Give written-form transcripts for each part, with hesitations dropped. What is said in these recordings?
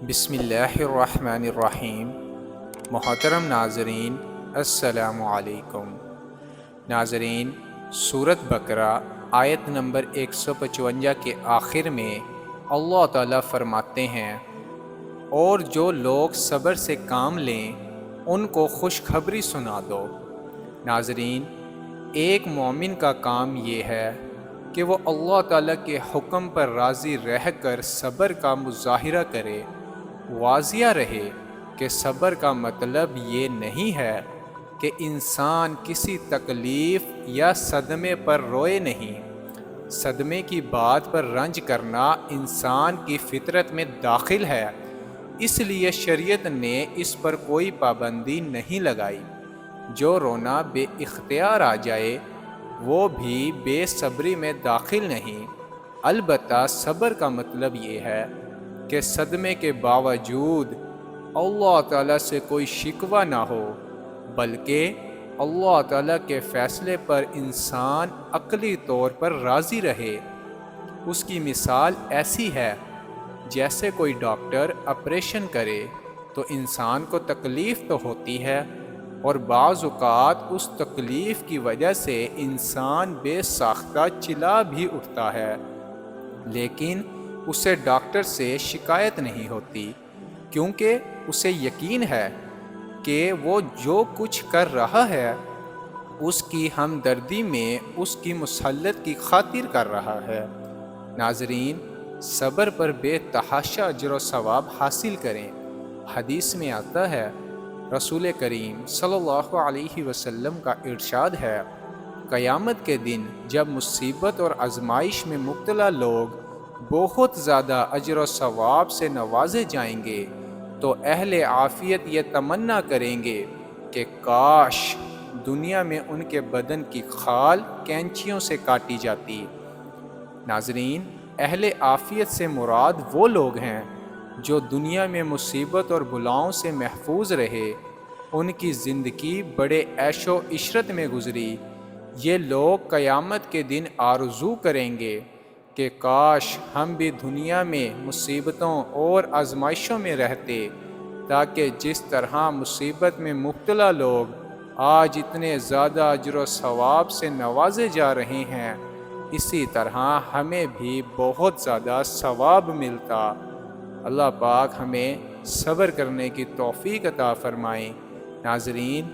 بسم اللہ الرحمن الرحیم۔ محترم ناظرین، السلام علیکم۔ ناظرین، سورۃ بقرہ آیت نمبر 155 کے آخر میں اللہ تعالیٰ فرماتے ہیں، اور جو لوگ صبر سے کام لیں ان کو خوشخبری سنا دو۔ ناظرین، ایک مومن کا کام یہ ہے کہ وہ اللہ تعالیٰ کے حکم پر راضی رہ کر صبر کا مظاہرہ کرے۔ واضح رہے کہ صبر کا مطلب یہ نہیں ہے کہ انسان کسی تکلیف یا صدمے پر روئے نہیں۔ صدمے کی بات پر رنج کرنا انسان کی فطرت میں داخل ہے، اس لیے شریعت نے اس پر کوئی پابندی نہیں لگائی۔ جو رونا بے اختیار آ جائے وہ بھی بے صبری میں داخل نہیں۔ البتہ صبر کا مطلب یہ ہے کہ صدمے کے باوجود اللہ تعالیٰ سے کوئی شکوہ نہ ہو، بلکہ اللہ تعالیٰ کے فیصلے پر انسان عقلی طور پر راضی رہے۔ اس کی مثال ایسی ہے جیسے کوئی ڈاکٹر آپریشن کرے تو انسان کو تکلیف تو ہوتی ہے، اور بعض اوقات اس تکلیف کی وجہ سے انسان بے ساختہ چلا بھی اٹھتا ہے، لیکن اسے ڈاکٹر سے شکایت نہیں ہوتی، کیونکہ اسے یقین ہے کہ وہ جو کچھ کر رہا ہے اس کی ہمدردی میں اس کی مصلحت کی خاطر کر رہا ہے۔ ناظرین، صبر پر بے تحاشا اجر و ثواب حاصل کریں۔ حدیث میں آتا ہے، رسول کریم صلی اللہ علیہ وسلم کا ارشاد ہے، قیامت کے دن جب مصیبت اور آزمائش میں مبتلا لوگ بہت زیادہ اجر و ثواب سے نوازے جائیں گے تو اہل عافیت یہ تمنا کریں گے کہ کاش دنیا میں ان کے بدن کی کھال کینچیوں سے کاٹی جاتی۔ ناظرین، اہل عافیت سے مراد وہ لوگ ہیں جو دنیا میں مصیبت اور بلاؤں سے محفوظ رہے، ان کی زندگی بڑے عیش و عشرت میں گزری۔ یہ لوگ قیامت کے دن آرزو کریں گے کہ کاش ہم بھی دنیا میں مصیبتوں اور آزمائشوں میں رہتے، تاکہ جس طرح مصیبت میں مبتلا لوگ آج اتنے زیادہ اجر و ثواب سے نوازے جا رہے ہیں، اسی طرح ہمیں بھی بہت زیادہ ثواب ملتا۔ اللہ پاک ہمیں صبر کرنے کی توفیق عطا فرمائیں۔ ناظرین،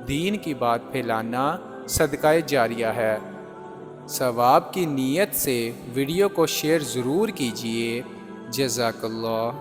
دین کی بات پھیلانا صدقہ جاریہ ہے۔ ثواب کی نیت سے ویڈیو کو شیئر ضرور کیجیے۔ جزاک اللہ۔